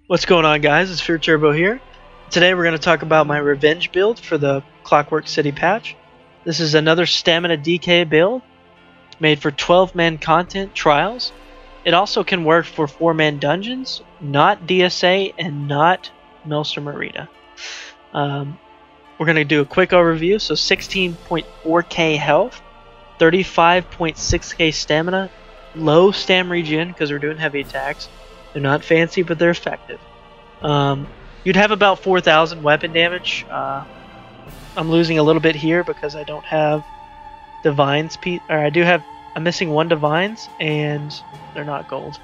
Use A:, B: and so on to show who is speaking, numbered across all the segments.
A: What's going on, guys? It's Fear Turbo here. Today we're going to talk about my revenge build for the Clockwork City patch. This is another stamina DK build made for 12-man content trials. It also can work for 4-man dungeons, not DSA and not Maelstrom Arena. We're going to do a quick overview. So 16.4k health, 35.6k stamina, low stam regen because we're doing heavy attacks. They're not fancy, but they're effective. You'd have about 4,000 weapon damage. I'm losing a little bit here because I don't have divines. I'm missing 1 divines, and they're not gold.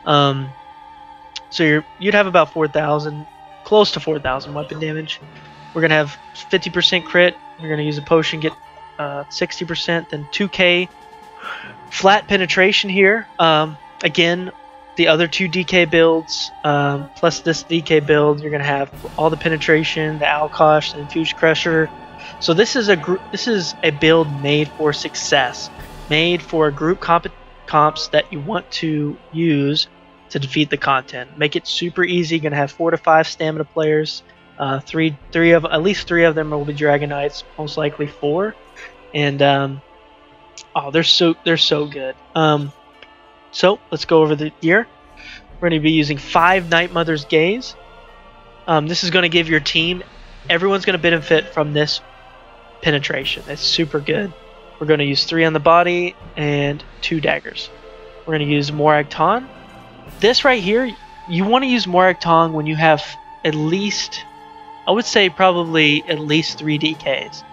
A: So you'd have about 4,000, close to 4,000 weapon damage. We're gonna have 50% crit. We're gonna use a potion, get 60%, then 2k flat penetration here. Again, the other 2 DK builds plus this DK build, you're gonna have all the penetration, the Alkosh, the Infused Crusher. So this is a build made for success, made for group comps that you want to use to defeat the content. Make it super easy. You're gonna have 4 to 5 stamina players. At least three of them will be Dragonknights, most likely 4, and they're so good. So let's go over the gear. We're going to be using 5 Night Mother's Gaze. This is going to give your team, everyone's going to benefit from this penetration. It's super good. We're going to use 3 on the body and 2 daggers. We're going to use Morag Tong. This right here, you want to use Morag Tong when you have at least, I would say probably at least 3 DKs.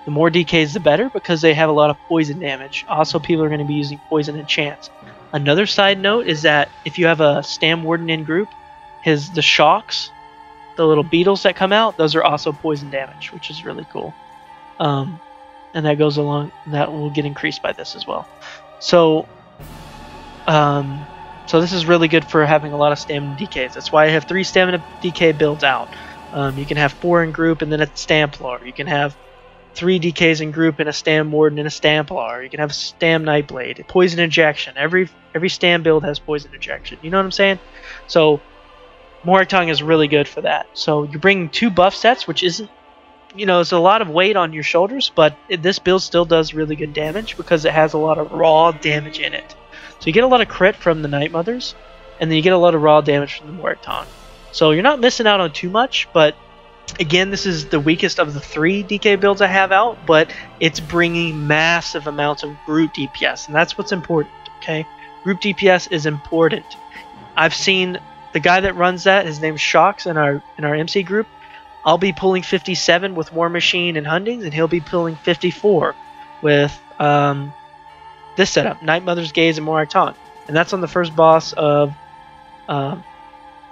A: The more DKs the better because they have a lot of poison damage. Also, people are going to be using poison enchants. Another side note is that if you have a Stam Warden in group, the shocks, the little beetles that come out, those are also poison damage, which is really cool. And that goes along, that will get increased by this as well. So, so this is really good for having a lot of stamina DKs. That's why I have 3 stamina DK builds out. You can have 4 in group and then a Stamplar. You can have 3 DKs in group and a Stam Warden and a Stamplar. You can have a Stam Nightblade, poison injection. Every Stam build has poison injection. You know what I'm saying? So Morag Tong is really good for that. So you're bringing 2 buff sets, which isn't, it's a lot of weight on your shoulders, but this build still does really good damage because it has a lot of raw damage in it. So you get a lot of crit from the Night Mothers, and then you get a lot of raw damage from the Morag Tong. So you're not missing out on too much, but again, this is the weakest of the 3 DK builds I have out, but it's bringing massive amounts of group DPS, and that's what's important, okay? Group DPS is important. I've seen the guy that runs that, his name's Shocks in our MC group. I'll be pulling 57 with War Machine and Hundings, and he'll be pulling 54 with this setup, Night Mother's Gaze and Morag Tong. And that's on the first boss of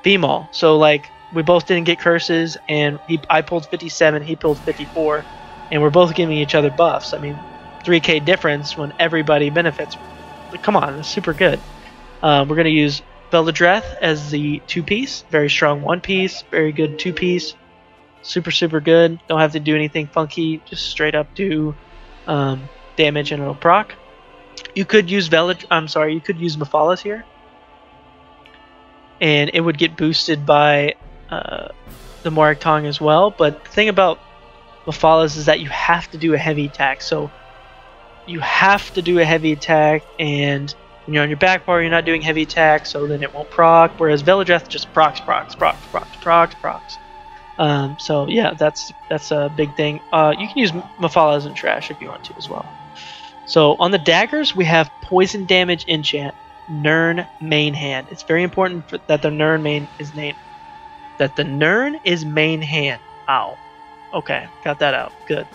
A: Beamall. So, like, we both didn't get curses, and I pulled 57, he pulled 54, and we're both giving each other buffs. I mean, 3k difference when everybody benefits. Come on, that's super good. We're going to use Veladreth as the 2-piece. Very strong 1-piece, very good 2-piece. Super good. Don't have to do anything funky, just straight up do damage and it'll proc. You could use you could use Mephalas here, and it would get boosted by the Morag Tong as well. But the thing about Mephalas is that you have to do a heavy attack. So you have to do a heavy attack, and when you're on your back bar, you're not doing heavy attack, so then it won't proc. Whereas Veladreth just procs. So yeah, that's a big thing. You can use Mephalas and Trash if you want to as well. So on the daggers, we have poison damage enchant, Nirn main hand. It's very important that the Nirn is main hand. Ow. Okay, got that out. Good.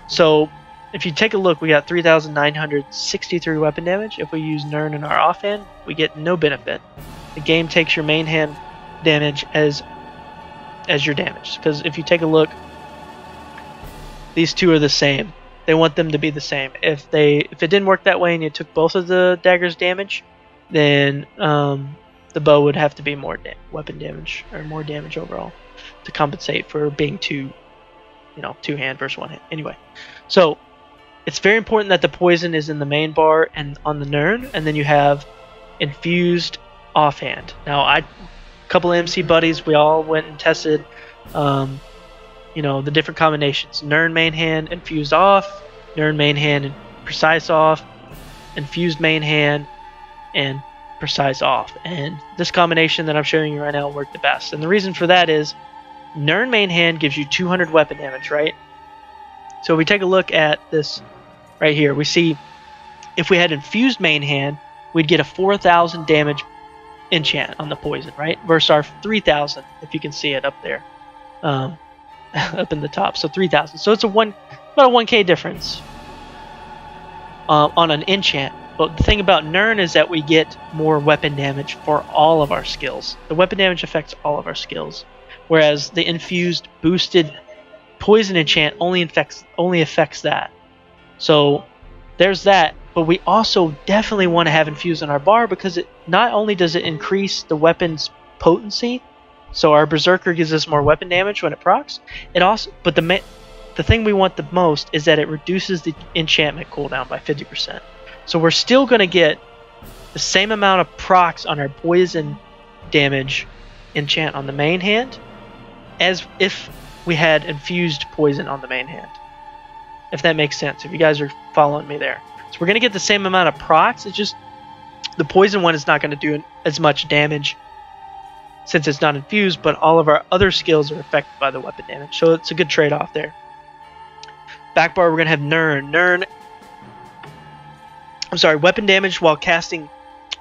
A: So if you take a look, we got 3,963 weapon damage. If we use Nirn in our offhand, we get no benefit. The game takes your main hand damage as your damage. Because if you take a look, these 2 are the same. They want them to be the same. If it didn't work that way and you took both of the daggers damage, then the bow would have to be more weapon damage, or more damage overall, to compensate for being 2 hand versus 1 hand. Anyway, so it's very important that the poison is in the main bar and on the Nirn, and then you have infused offhand. Now, couple of MC buddies, we all went and tested, you know, the different combinations. Nern main hand, infused off, Nern main hand, and precise off, infused main hand, and precise off. And this combination that I'm showing you right now worked the best. And the reason for that is Nern main hand gives you 200 weapon damage, right? So we take a look at this right here. We see if we had infused main hand, we'd get a 4,000 damage enchant on the poison, right? Versus our 3,000, if you can see it up there, up in the top. So 3,000. So it's about a 1k difference on an enchant. But the thing about Nern is that we get more weapon damage for all of our skills. The weapon damage affects all of our skills, whereas the infused boosted poison enchant only affects that. So there's that. But we also definitely want to have infused on our bar because it not only does it increase the weapon's potency, so our berserker gives us more weapon damage when it procs. It also, but the thing we want the most is that it reduces the enchantment cooldown by 50%. So we're still going to get the same amount of procs on our poison damage enchant on the main hand as if we had infused poison on the main hand. If that makes sense, if you guys are following me there. So we're going to get the same amount of procs, it's just the poison one is not going to do as much damage since it's not infused, but all of our other skills are affected by the weapon damage. So it's a good trade-off there. Back bar, we're going to have Nern. I'm sorry, weapon damage while casting,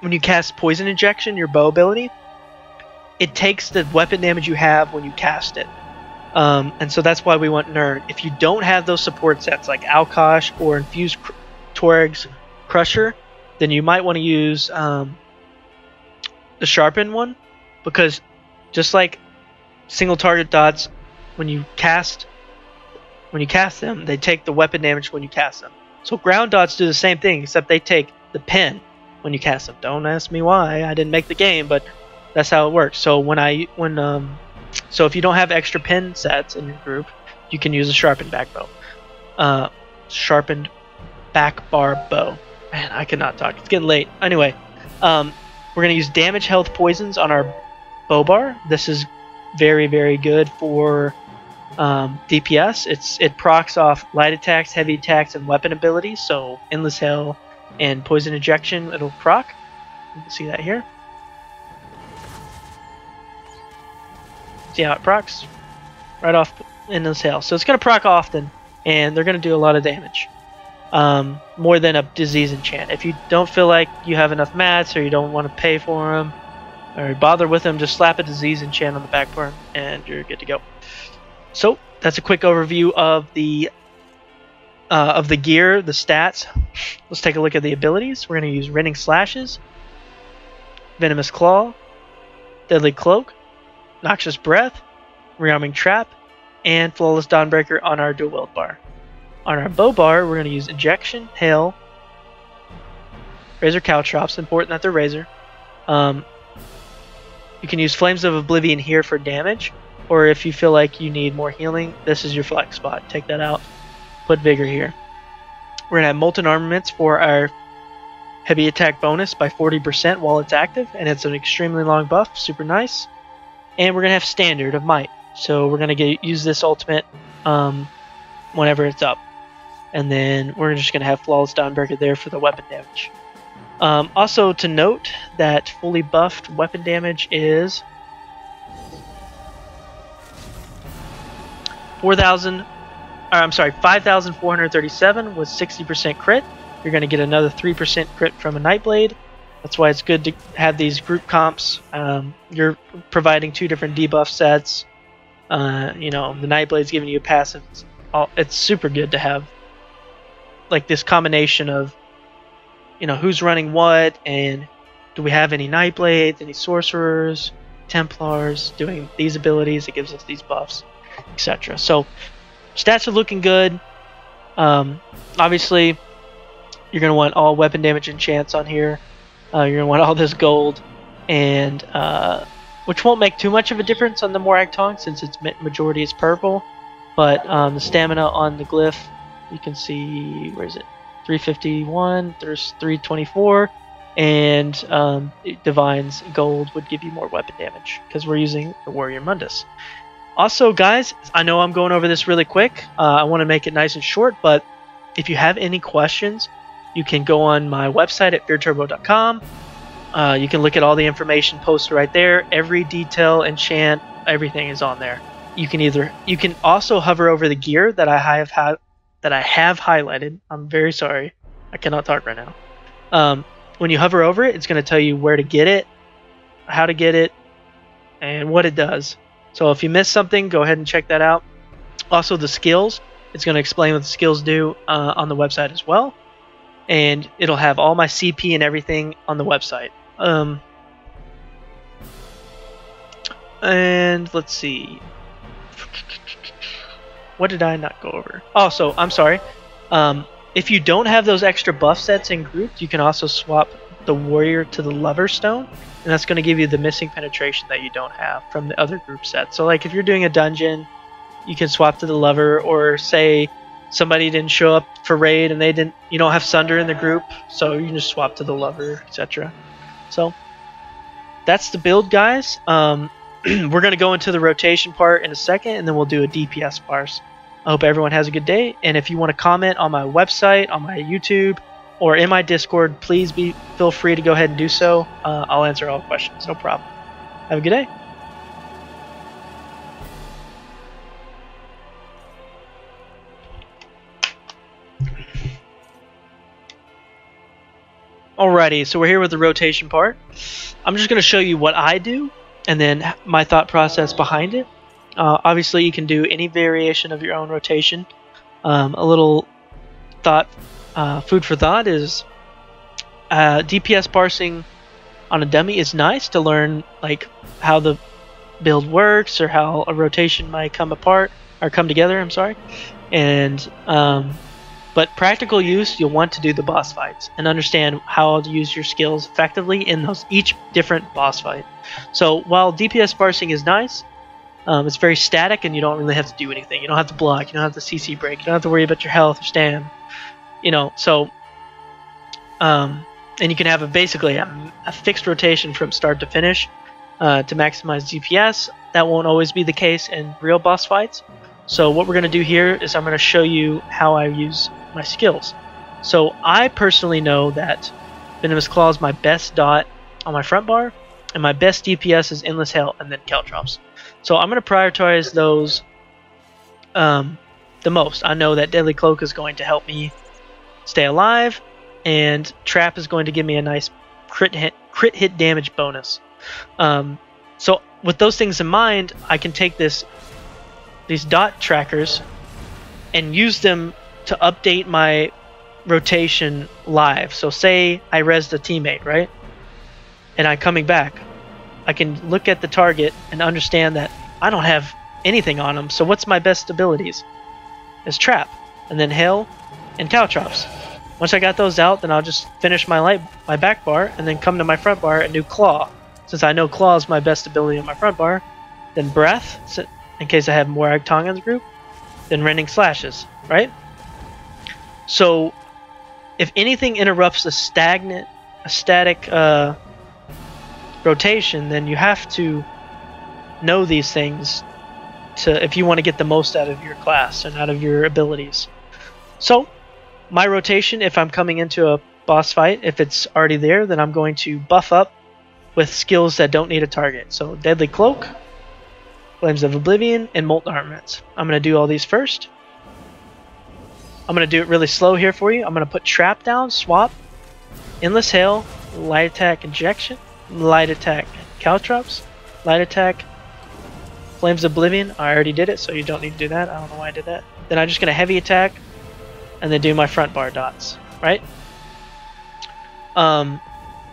A: when you cast Poison Injection, your bow ability, it takes the weapon damage you have when you cast it. And so that's why we want Nern. If you don't have those support sets like Alkosh or Infused Torag's Crusher, then you might want to use the Sharpened one, because just like single target dots, when you cast them, they take the weapon damage when you cast them. So ground dots do the same thing, except they take the pen when you cast them. Don't ask me why. I didn't make the game, but that's how it works. So so if you don't have extra pen sets in your group, you can use a sharpened back bow. Sharpened back bar bow. Man, I cannot talk. It's getting late. Anyway, we're gonna use damage, health, poisons on our bow bar. This is very, very good for DPS. It procs off light attacks, heavy attacks, and weapon abilities. So Endless Hail and Poison Injection, it'll proc. You can see that here. See how it procs? Right off Endless Hail. So it's going to proc often, and they're going to do a lot of damage. More than a disease enchant. If you don't feel like you have enough mats, or you don't want to pay for them, or bother with them, just slap a disease enchant on the back bar, and you're good to go. So that's a quick overview of the gear, the stats. Let's take a look at the abilities. We're going to use Rending Slashes, Venomous Claw, Deadly Cloak, Noxious Breath, Rearming Trap, and Flawless Dawnbreaker on our dual wield bar. On our bow bar, we're going to use Injection, Hail, Razor Caltrops. Important that they're Razor. You can use Flames of Oblivion here for damage, or if you feel like you need more healing, this is your flex spot. Take that out. Put Vigor here. We're going to have Molten Armaments for our heavy attack bonus by 40% while it's active, and it's an extremely long buff. Super nice. And we're going to have Standard of Might. So we're going to use this ultimate whenever it's up. And then we're just going to have Flawless Dawnbreaker there for the weapon damage. Also to note that fully buffed weapon damage is 5,437 with 60% crit. You're going to get another 3% crit from a Nightblade. That's why it's good to have these group comps. You're providing two different debuff sets. You know, the Nightblade's giving you a passive. It's super good to have like this combination of, you know, who's running what, and do we have any Nightblades, any Sorcerers, Templars doing these abilities. It gives us these buffs, etc. So stats are looking good. Obviously, you're going to want all weapon damage enchants on here. You're going to want all this gold, and which won't make too much of a difference on the Morag Tong since its majority is purple. But the stamina on the glyph, you can see, where is it? 351, there's 324. and Divine's Gold would give you more weapon damage because we're using the Warrior Mundus. Also, guys, I know I'm going over this really quick. I want to make it nice and short, but if you have any questions, you can go on my website at fearturbo.com. You can look at all the information posted right there. Every detail, enchant, everything is on there. You can also hover over the gear that I have highlighted. I'm very sorry, I cannot talk right now. When you hover over it, it's going to tell you where to get it, how to get it, and what it does. So if you missed something, go ahead and check that out. Also, the skills, it's going to explain what the skills do on the website as well. And it'll have all my CP and everything on the website. And let's see. What did I not go over? Oh, so I'm sorry. If you don't have those extra buff sets in group, you can also swap the warrior to the lover stone, and that's going to give you the missing penetration that you don't have from the other group sets. So like if you're doing a dungeon, you can swap to the lover, or say somebody didn't show up for raid and you don't have Sunder in the group, so you can just swap to the lover, etc. So that's the build, guys. We're going to go into the rotation part in a second, and then we'll do a DPS parse. I hope everyone has a good day, and if you want to comment on my website, on my YouTube, or in my Discord, please feel free to go ahead and do so. I'll answer all questions, no problem. Have a good day. Alrighty, so we're here with the rotation part. I'm just going to show you what I do, and then my thought process behind it. Obviously, you can do any variation of your own rotation. A little food for thought is DPS parsing on a dummy is nice to learn like how the build works or how a rotation might come together. I'm sorry, and but practical use, you'll want to do the boss fights and understand how to use your skills effectively in each different boss fight. So while DPS parsing is nice, it's very static and you don't really have to do anything. You don't have to block, you don't have to CC break, you don't have to worry about your health or stam. So and you can have basically a fixed rotation from start to finish to maximize DPS. That won't always be the case in real boss fights. So what we're going to do here is I'm going to show you how I use my skills. So I personally know that Venomous Claw is my best dot on my front bar, and my best DPS is Endless Hail and then Caltrops. So I'm going to prioritize those the most. I know that Deadly Cloak is going to help me stay alive, and Trap is going to give me a nice crit hit damage bonus. So with those things in mind, I can take these dot trackers and use them to update my rotation live. So say I rezzed a teammate, right? And I'm coming back. I can look at the target and understand that I don't have anything on him, so what's my best abilities? Is Trap, and then Hail, and Caltrops. Once I got those out, then I'll just finish my back bar, and then come to my front bar and do Claw. Since I know Claw is my best ability on my front bar, then Breath, in case I have more Tongue in the group, then Rending Slashes, right? So, if anything interrupts a static rotation, then you have to know these things if you want to get the most out of your class and out of your abilities. So my rotation, if I'm coming into a boss fight, if it's already there, then I'm going to buff up with skills that don't need a target. So Deadly Cloak, Flames of Oblivion, and Molten Armaments. I'm going to do all these first. I'm going to do it really slow here for you. I'm going to put Trap down, swap, Endless Hail, Light Attack Injection, Light Attack Caltrops, Light Attack Flames of Oblivion. I already did it, so you don't need to do that. I don't know why I did that. Then I'm just going to Heavy Attack and then do my front bar dots, right?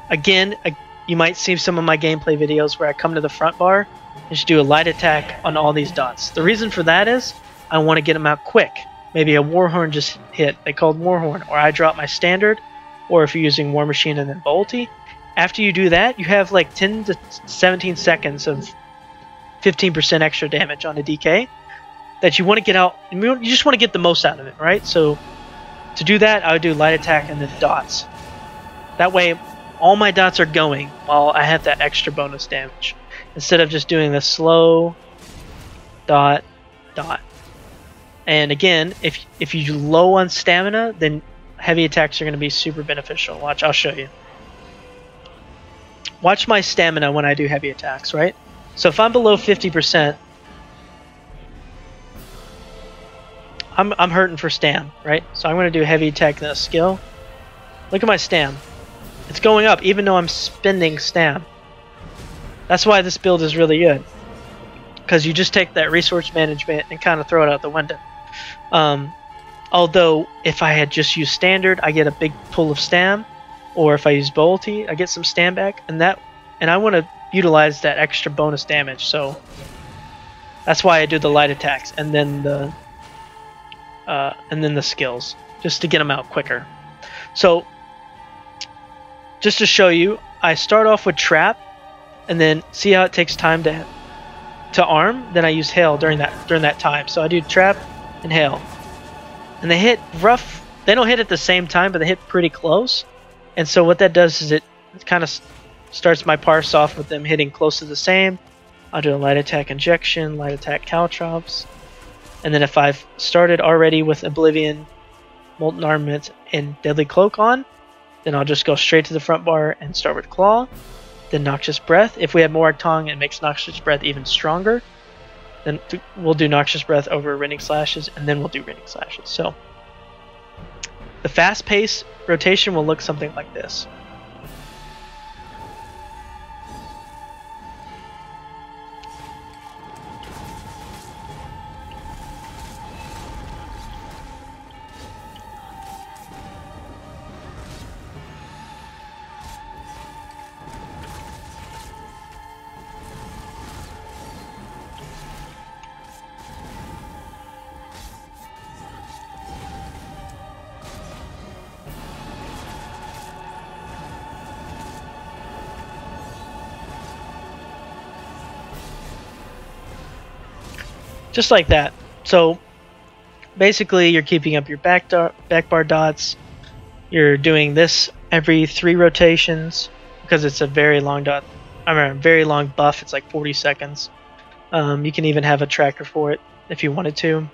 A: Again, you might see some of my gameplay videos where I come to the front bar and just do a light attack on all these dots. The reason for that is I want to get them out quick. Maybe a Warhorn just hit. They called Warhorn. Or I drop my standard. Or if you're using War Machine and then Bolty. After you do that, you have like 10 to 17 seconds of 15% extra damage on a DK that you want to get out. You just want to get the most out of it, right? So to do that, I would do light attack and then dots. That way, all my dots are going while I have that extra bonus damage, instead of just doing the slow dot dot. And again, if you're low on stamina, then heavy attacks are going to be super beneficial. Watch, I'll show you. Watch my stamina when I do heavy attacks, right? So if I'm below 50%, I'm hurting for stam, right? So I'm going to do heavy attack and a skill. Look at my stam. It's going up even though I'm spending stam. That's why this build is really good. Because you just take that resource management and kind of throw it out the window. Although, if I had just used standard, I get a big pull of stam. Or if I use Bolty, I get some stam back. And I want to utilize that extra bonus damage. So that's why I do the light attacks and then the skills, just to get them out quicker. So just to show you, I start off with trap, and then see how it takes time to arm. Then I use hail during that time. So I do trap and hail, and they hit rough. They don't hit at the same time, but they hit pretty close. And so what that does is it kind of starts my parse off with them hitting close to the same. I'll do a light attack injection, light attack caltrops. And then if I've started already with Oblivion, Molten Armament, and Deadly Cloak on, then I'll just go straight to the front bar and start with Claw. Then Noxious Breath. If we have Morag Tongue, it makes Noxious Breath even stronger. Then we'll do Noxious Breath over Rending Slashes, and then we'll do Rending Slashes. So the fast-paced rotation will look something like this. Just like that. So basically you're keeping up your back bar dots. You're doing this every 3 rotations because it's a very long dot. I mean, a very long buff. It's like 40 seconds. You can even have a tracker for it if you wanted to.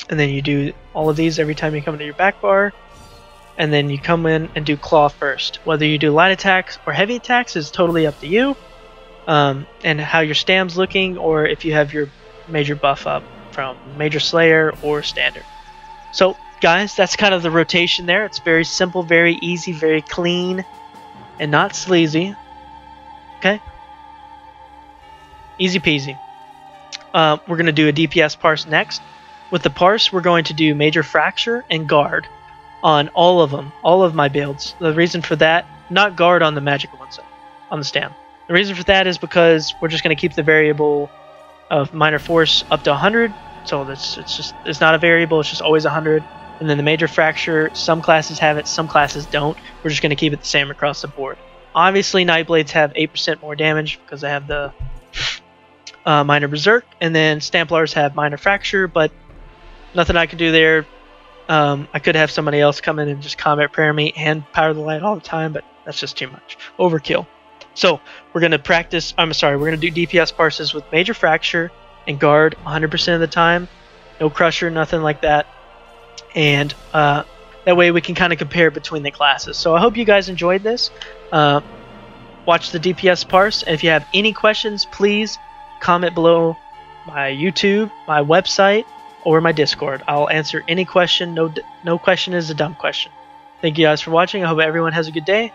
A: And then you do all of these every time you come into your back bar. And then you come in and do claw first. Whether you do light attacks or heavy attacks is totally up to you. And how your stam's looking, or if you have your major buff up from Major Slayer or Standard. So guys, that's kind of the rotation there. It's very simple, very easy, very clean, and not sleazy. Okay? Easy peasy. We're going to do a DPS parse next. With the parse, we're going to do Major Fracture and Guard on all of them, all of my builds. The reason for that, not Guard on the magical ones, on the stam. The reason for that is because we're just going to keep the variable of minor force up to 100, so it's not a variable, it's just always 100. And then the major fracture, some classes have it, some classes don't. We're just going to keep it the same across the board. Obviously, Nightblades have 8% more damage because they have the minor berserk, and then Stamplars have minor fracture, but nothing I could do there. I could have somebody else come in and just combat prayer me and power the light all the time, but that's just too much. Overkill. So we're going to practice, we're going to do DPS parses with Major Fracture and Guard 100% of the time. No Crusher, nothing like that. And that way we can kind of compare between the classes. So I hope you guys enjoyed this. Watch the DPS parse. And if you have any questions, please comment below my YouTube, my website, or my Discord. I'll answer any question. No question is a dumb question. Thank you guys for watching. I hope everyone has a good day.